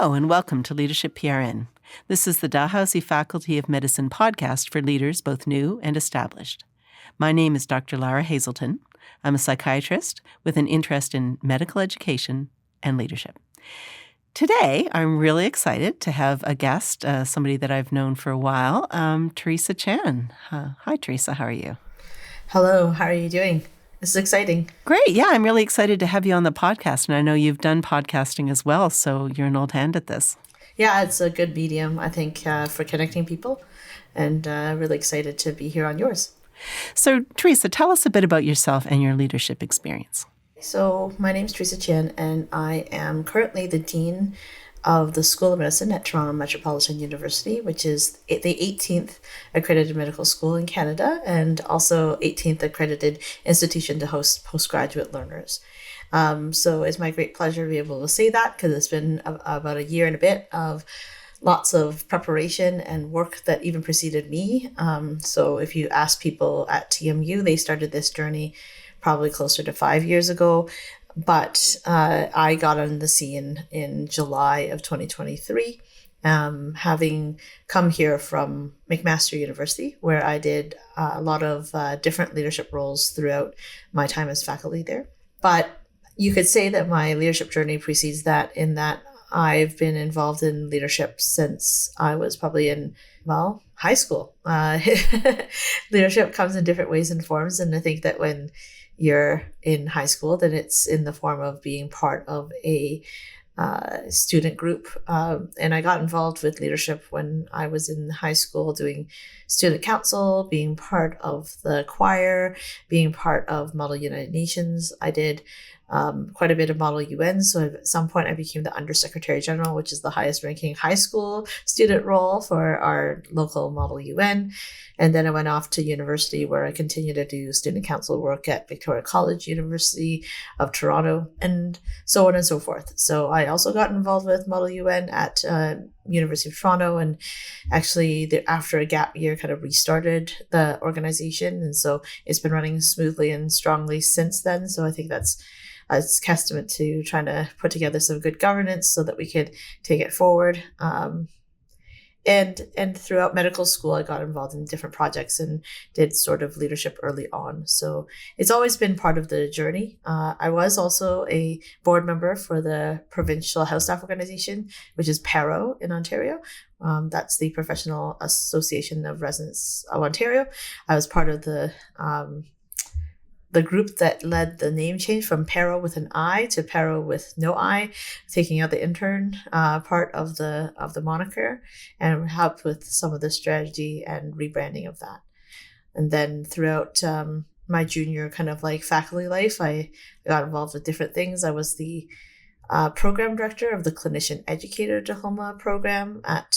Hello and welcome to Leadership PRN. This is the Dalhousie Faculty of Medicine podcast for leaders both new and established. My name is Dr. Lara Hazelton. I'm a psychiatrist with an interest in medical education and leadership. Today, I'm really excited to have a guest, somebody that I've known for a while, Teresa Chan. Hi, Teresa. How are you? Hello. How are you doing? This is exciting. Great. Yeah, I'm really excited to have you on the podcast. And I know you've done podcasting as well, so you're an old hand at this. Yeah, it's a good medium, I think, for connecting people. And really excited to be here on yours. So, Teresa, tell us a bit about yourself and your leadership experience. So my name is Teresa Chan, and I am currently the Dean of the School of Medicine at Toronto Metropolitan University, which is the 18th accredited medical school in Canada and also 18th accredited institution to host postgraduate learners. So it's my great pleasure to be able to say that because it's been about a year and a bit of lots of preparation and work that even preceded me. So if you ask people at TMU, they started this journey probably closer to 5 years ago. But I got on the scene in July of 2023, having come here from McMaster University, where I did a lot of different leadership roles throughout my time as faculty there. But you could say that my leadership journey precedes that in that I've been involved in leadership since I was probably in, high school. Leadership comes in different ways and forms. And I think that when you're in high school, then it's in the form of being part of a student group. And I got involved with leadership when I was in high school doing student council, being part of the choir, being part of Model United Nations. I did quite a bit of Model UN. So at some point I became the Undersecretary General, which is the highest ranking high school student role for our local Model UN. And then I went off to university where I continued to do student council work at Victoria College, University of Toronto, and so on and so forth. So I also got involved with Model UN at University of Toronto, and actually after a gap year kind of restarted the organization. And so it's been running smoothly and strongly since then. So I think that's it's testament to trying to put together some good governance so that we could take it forward. And throughout medical school, I got involved in different projects and did sort of leadership early on. So it's always been part of the journey. I was also a board member for the Provincial Health Staff Organization, which is PARO in Ontario. That's the Professional Association of Residents of Ontario. I was part of the group that led the name change from PARO with an I to PARO with no I, taking out the intern part of the moniker, and helped with some of the strategy and rebranding of that. And then throughout my junior kind of like faculty life, I got involved with different things. I was the program director of the Clinician Educator Diploma program at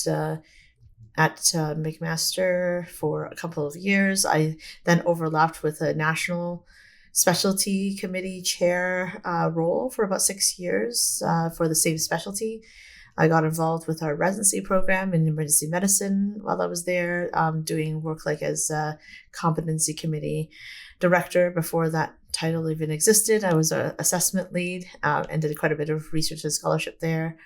McMaster for a couple of years. I then overlapped with a national specialty committee chair role for about 6 years for the same specialty. I got involved with our residency program in emergency medicine while I was there, doing work like as a competency committee director before that title even existed. I was an assessment lead and did quite a bit of research and scholarship there.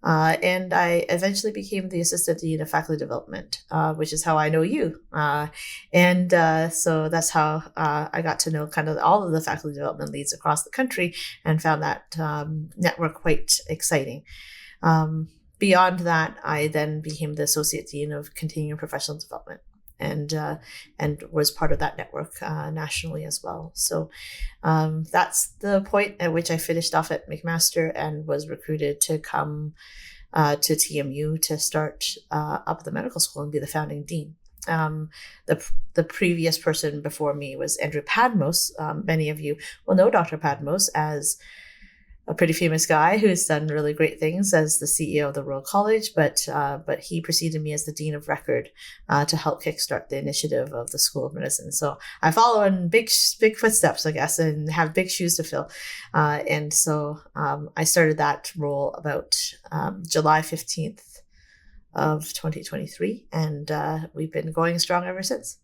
And I eventually became the assistant dean of faculty development, which is how I know you. So that's how I got to know kind of all of the faculty development leads across the country and found that network quite exciting. Beyond that, I then became the associate dean of continuing professional development and was part of that network nationally as well. So that's the point at which I finished off at McMaster and was recruited to come to TMU to start up the medical school and be the founding dean. The previous person before me was Andrew Padmos. Many of you will know Dr. Padmos as a pretty famous guy who's done really great things as the CEO of the Royal College, but he preceded me as the Dean of Record to help kickstart the initiative of the School of Medicine. So I follow in big footsteps, I guess, and have big shoes to fill. And so I started that role about July 15th of 2023, and we've been going strong ever since.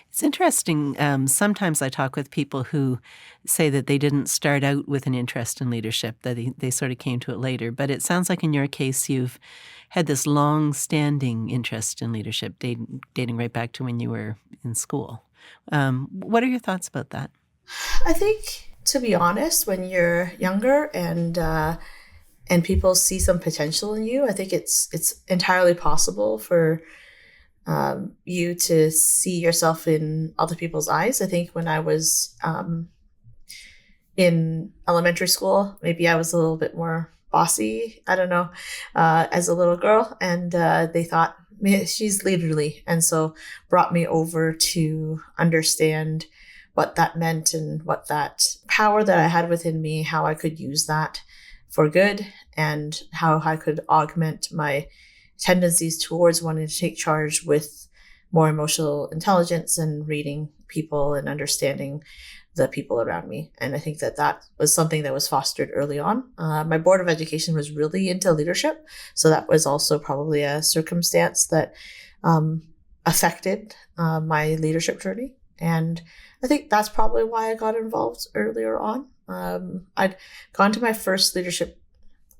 It's interesting. Sometimes I talk with people who say that they didn't start out with an interest in leadership, that they sort of came to it later. But it sounds like in your case, you've had this long-standing interest in leadership, dating right back to when you were in school. What are your thoughts about that? I think, to be honest, when you're younger and people see some potential in you, I think it's entirely possible for you to see yourself in other people's eyes. I think when I was in elementary school, maybe I was a little bit more bossy, I don't know, as a little girl, and they thought, "Man, she's leaderly," and so brought me over to understand what that meant and what that power that I had within me, how I could use that for good, and how I could augment my tendencies towards wanting to take charge with more emotional intelligence and reading people and understanding the people around me. And I think that was something that was fostered early on. My board of education was really into leadership. So that was also probably a circumstance that affected my leadership journey. And I think that's probably why I got involved earlier on. I'd gone to my first leadership,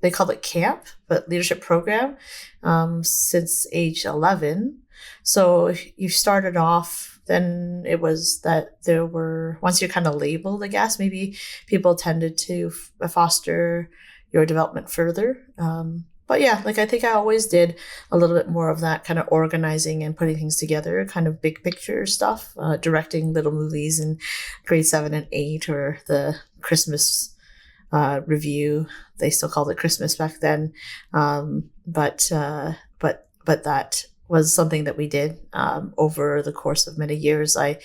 they called it camp, but leadership program since age 11. So if you started off, then it was that there were, once you're kind of labeled, I guess, maybe people tended to foster your development further. But yeah, like I think I always did a little bit more of that kind of organizing and putting things together, kind of big picture stuff, directing little movies in grade 7 and 8, or the Christmas review. They still called it Christmas back then. But that was something that we did over the course of many years. I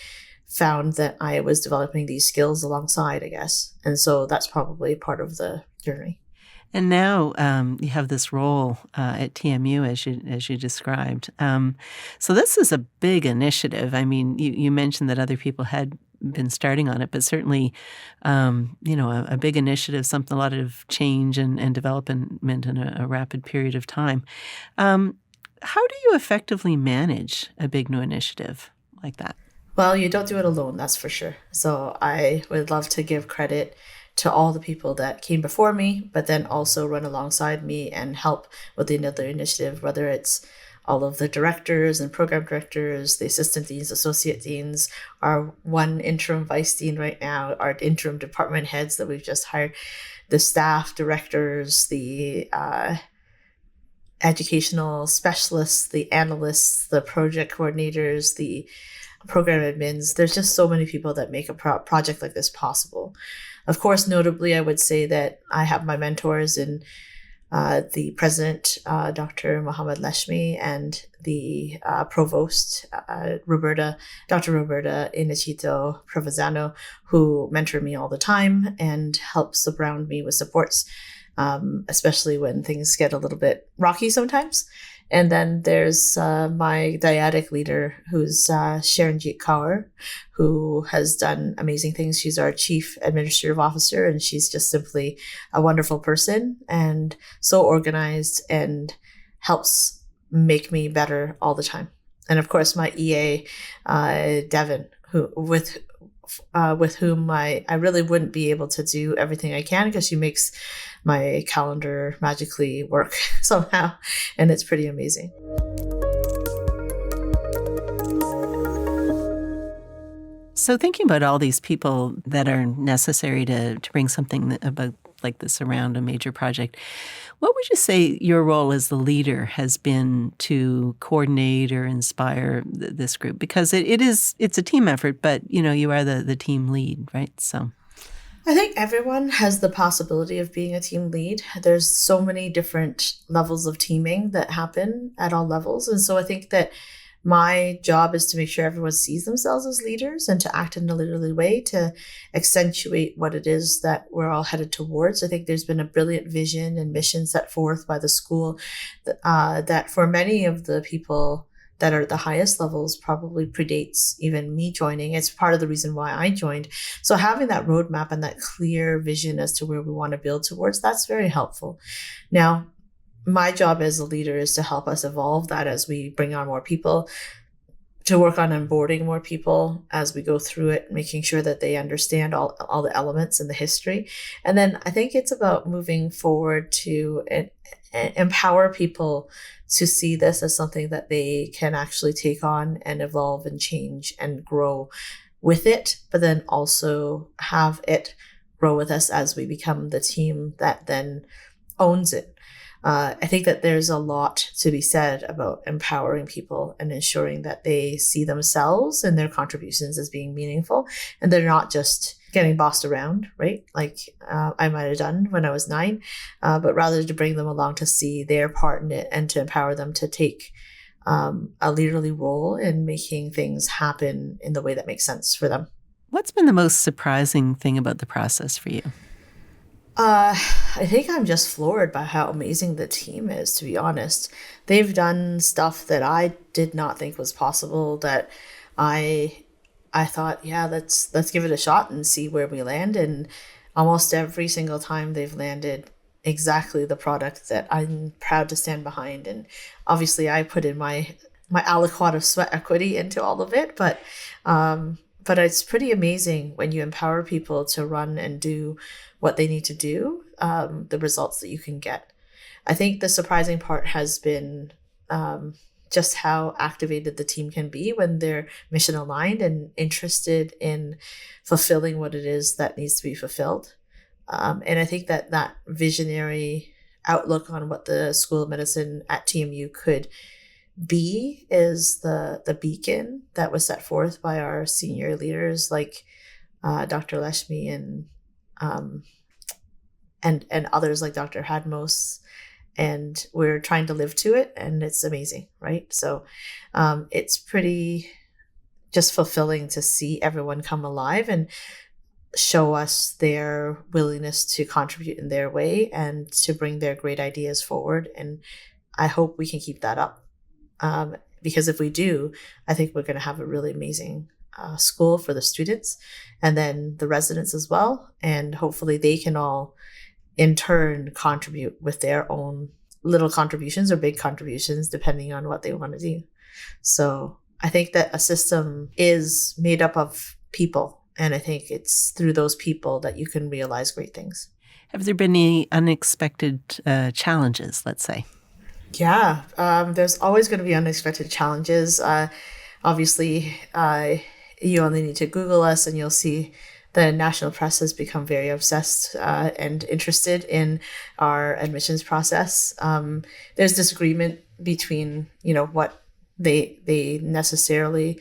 found that I was developing these skills alongside, I guess. And so that's probably part of the journey. And now you have this role at TMU, as you described. So this is a big initiative. I mean, you mentioned that other people had been starting on it, but certainly, a big initiative, a lot of change and development in a rapid period of time. How do you effectively manage a big new initiative like that? Well, you don't do it alone, that's for sure. So I would love to give credit to all the people that came before me, but then also run alongside me and help with another initiative, whether it's all of the directors and program directors, the assistant deans, associate deans, our one interim vice dean right now, our interim department heads that we've just hired, the staff directors, the educational specialists, the analysts, the project coordinators, the program admins. There's just so many people that make a project like this possible. Of course, notably, I would say that I have my mentors in the president, Dr. Mohammed Leshmi, and the provost, Dr. Roberta Inachito Provenzano, who mentor me all the time and help surround me with supports, especially when things get a little bit rocky sometimes. And then there's my dyadic leader, who's Sharonjeet Kaur, who has done amazing things. She's our chief administrative officer, and she's just simply a wonderful person and so organized and helps make me better all the time. And of course, my EA, Devin, with whom I really wouldn't be able to do everything I can, because she makes my calendar magically work somehow, and it's pretty amazing. So thinking about all these people that are necessary to bring something about like this around a major project, what would you say your role as the leader has been to coordinate or inspire this group? Because it's a team effort, but you are the team lead, right? So I think everyone has the possibility of being a team lead. There's so many different levels of teaming that happen at all levels. And so I think that my job is to make sure everyone sees themselves as leaders and to act in a leaderly way to accentuate what it is that we're all headed towards. I think there's been a brilliant vision and mission set forth by the school that for many of the people that are at the highest levels probably predates even me joining. It's part of the reason why I joined. So having that roadmap and that clear vision as to where we want to build towards, that's very helpful. Now, my job as a leader is to help us evolve that as we bring on more people, to work on onboarding more people as we go through it, making sure that they understand all the elements and the history. And then I think it's about moving forward to empower people to see this as something that they can actually take on and evolve and change and grow with it, but then also have it grow with us as we become the team that then owns it. I think that there's a lot to be said about empowering people and ensuring that they see themselves and their contributions as being meaningful, and they're not just getting bossed around, right? Like I might have done when I was 9, but rather to bring them along to see their part in it and to empower them to take a leaderly role in making things happen in the way that makes sense for them. What's been the most surprising thing about the process for you? I think I'm just floored by how amazing the team is, to be honest. They've done stuff that I did not think was possible, that I thought, yeah, let's give it a shot and see where we land. And almost every single time they've landed exactly the product that I'm proud to stand behind. And obviously I put in my aliquot of sweat equity into all of it, but it's pretty amazing when you empower people to run and do what they need to do, the results that you can get. I think the surprising part has been just how activated the team can be when they're mission aligned and interested in fulfilling what it is that needs to be fulfilled. And I think that visionary outlook on what the School of Medicine at TMU could be is the beacon that was set forth by our senior leaders like Dr. Leshmi and others like Dr. Hadmos, and we're trying to live to it, and it's amazing, right? So it's pretty just fulfilling to see everyone come alive and show us their willingness to contribute in their way and to bring their great ideas forward. And I hope we can keep that up. Because if we do, I think we're going to have a really amazing school for the students and then the residents as well. And hopefully they can all in turn contribute with their own little contributions or big contributions, depending on what they want to do. So I think that a system is made up of people. And I think it's through those people that you can realize great things. Have there been any unexpected challenges, let's say? Yeah, there's always going to be unexpected challenges. Obviously, you only need to Google us and you'll see the national press has become very obsessed and interested in our admissions process. There's disagreement between, what they necessarily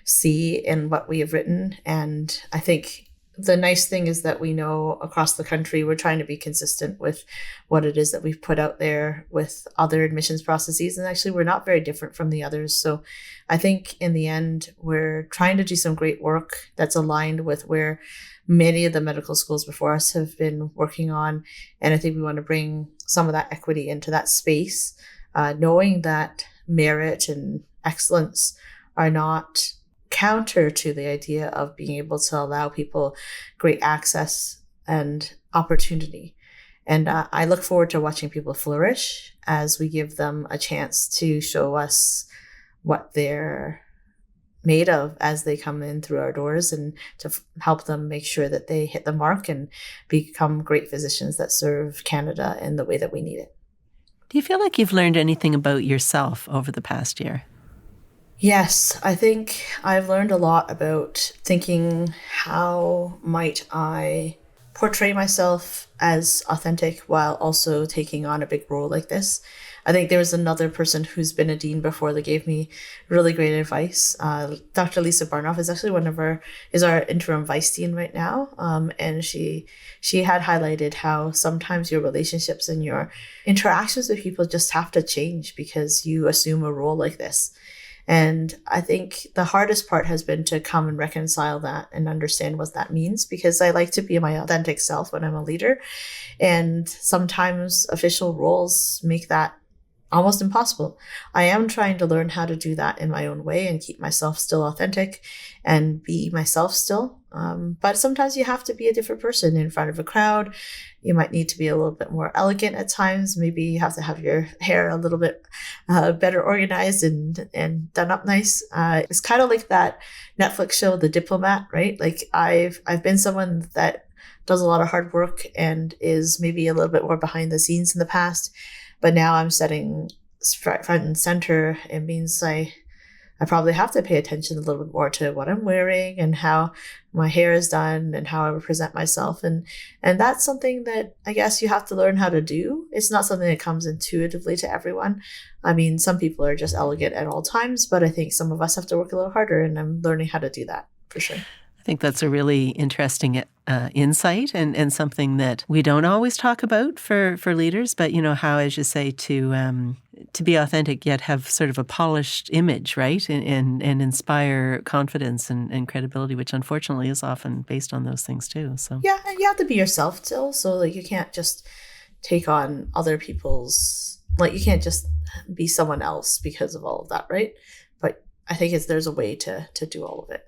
see in what we have written. And I think the nice thing is that we know across the country, we're trying to be consistent with what it is that we've put out there with other admissions processes. And actually, we're not very different from the others. So I think in the end, we're trying to do some great work that's aligned with where many of the medical schools before us have been working on. And I think we want to bring some of that equity into that space, knowing that merit and excellence are not counter to the idea of being able to allow people great access and opportunity. And I look forward to watching people flourish as we give them a chance to show us what they're made of as they come in through our doors, and to help them make sure that they hit the mark and become great physicians that serve Canada in the way that we need it. Do you feel like you've learned anything about yourself over the past year? Yes, I think I've learned a lot about thinking, how might I portray myself as authentic while also taking on a big role like this. I think there was another person who's been a dean before that gave me really great advice. Dr. Lisa Barnoff is actually is our interim vice dean right now. And she had highlighted how sometimes your relationships and your interactions with people just have to change because you assume a role like this. And I think the hardest part has been to come and reconcile that and understand what that means, because I like to be my authentic self when I'm a leader. And sometimes official roles make that almost impossible. I am trying to learn how to do that in my own way and keep myself still authentic and be myself still. But sometimes you have to be a different person in front of a crowd. You might need to be a little bit more elegant at times. Maybe you have to have your hair a little bit better organized and done up nice. It's kind of like that Netflix show, The Diplomat, right? Like I've been someone that does a lot of hard work and is maybe a little bit more behind the scenes in the past. But now I'm setting front and center. It means I probably have to pay attention a little bit more to what I'm wearing and how my hair is done and how I present myself. And that's something that I guess you have to learn how to do. It's not something that comes intuitively to everyone. I mean, some people are just elegant at all times, but I think some of us have to work a little harder, and I'm learning how to do that for sure. I think that's a really interesting insight and something that we don't always talk about for leaders, but how, as you say, to be authentic yet have sort of a polished image, right? And inspire confidence and credibility, which unfortunately is often based on those things too. So yeah, and you have to be yourself still. So like you can't just take on other people's, like you can't just be someone else because of all of that, right? But I think there's a way to do all of it.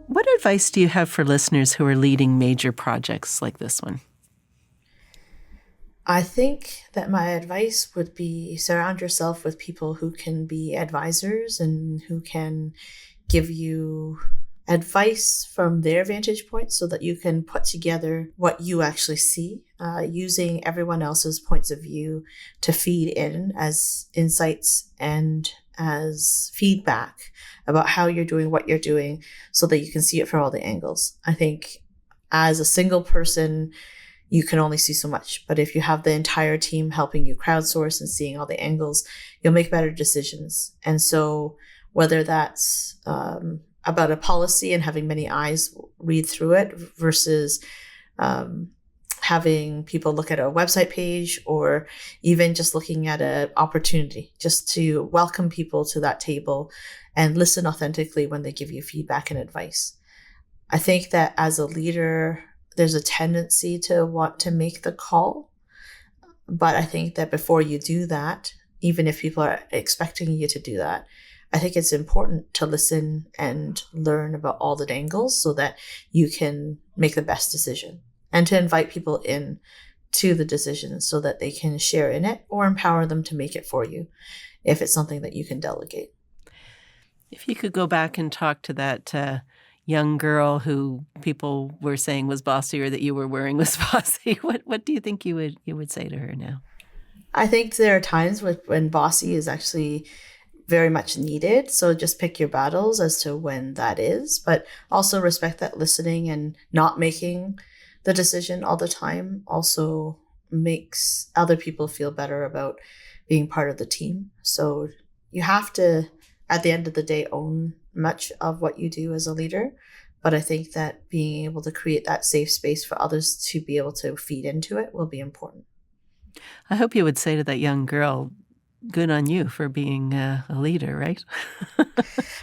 What advice do you have for listeners who are leading major projects like this one? I think that my advice would be surround yourself with people who can be advisors and who can give you advice from their vantage point so that you can put together what you actually see, using everyone else's points of view to feed in as insights and as feedback about how you're doing what you're doing so that you can see it from all the angles. I think as a single person, you can only see so much. But if you have the entire team helping you crowdsource and seeing all the angles, you'll make better decisions. And so whether that's about a policy and having many eyes read through it versus having people look at a website page, or even just looking at an opportunity just to welcome people to that table and listen authentically when they give you feedback and advice. I think that as a leader, there's a tendency to want to make the call. But I think that before you do that, even if people are expecting you to do that, I think it's important to listen and learn about all the angles so that you can make the best decision, and to invite people in to the decision so that they can share in it or empower them to make it for you if it's something that you can delegate. If you could go back and talk to that young girl who people were saying was bossy or that you were worrying was bossy, what do you think you would say to her now? I think there are times when bossy is actually very much needed. So just pick your battles as to when that is, but also respect that listening and not making the decision all the time also makes other people feel better about being part of the team. So you have to, at the end of the day, own much of what you do as a leader. But I think that being able to create that safe space for others to be able to feed into it will be important. I hope you would say to that young girl, good on you for being a leader, right?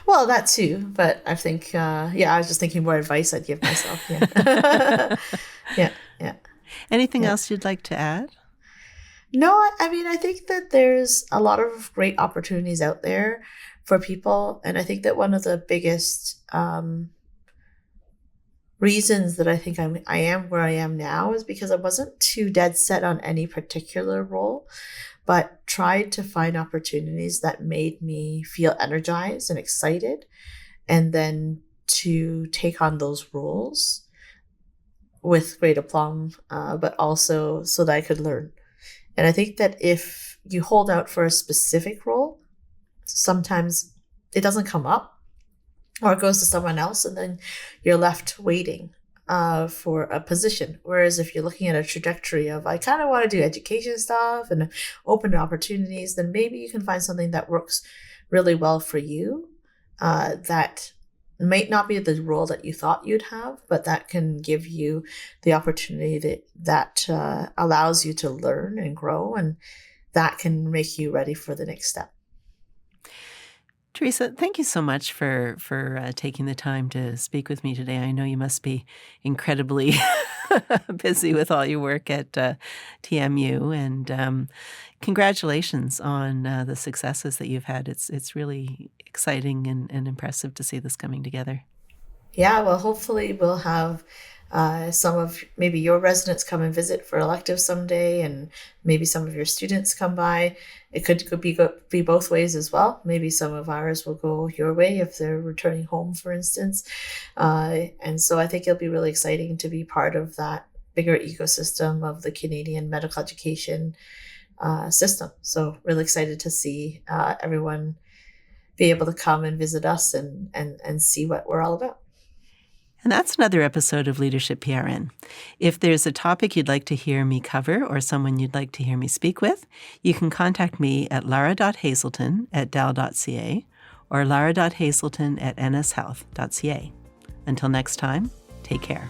Well, that too. But I think, I was just thinking more advice I'd give myself. Yeah. yeah. Anything else you'd like to add? No, I mean, I think that there's a lot of great opportunities out there for people. And I think that one of the biggest reasons that I think I am where I am now is because I wasn't too dead set on any particular role, but tried to find opportunities that made me feel energized and excited, and then to take on those roles with great aplomb, but also so that I could learn. And I think that if you hold out for a specific role, sometimes it doesn't come up, or it goes to someone else, and then you're left waiting for a position. Whereas if you're looking at a trajectory of, I kind of want to do education stuff and open to opportunities, then maybe you can find something that works really well for you, that might not be the role that you thought you'd have, but that can give you the opportunity that allows you to learn and grow, and that can make you ready for the next step. Teresa, thank you so much for taking the time to speak with me today. I know you must be incredibly busy with all your work at TMU, and congratulations on the successes that you've had. It's really exciting and impressive to see this coming together. Yeah, well, hopefully we'll have some of maybe your residents come and visit for electives someday, and maybe some of your students come by. It could be both ways as well. Maybe some of ours will go your way if they're returning home, for instance. And so I think it'll be really exciting to be part of that bigger ecosystem of the Canadian medical education system. So really excited to see everyone be able to come and visit us and see what we're all about. And that's another episode of Leadership PRN. If there's a topic you'd like to hear me cover or someone you'd like to hear me speak with, you can contact me at lara.hazelton@dal.ca or lara.hazelton@nshealth.ca. Until next time, take care.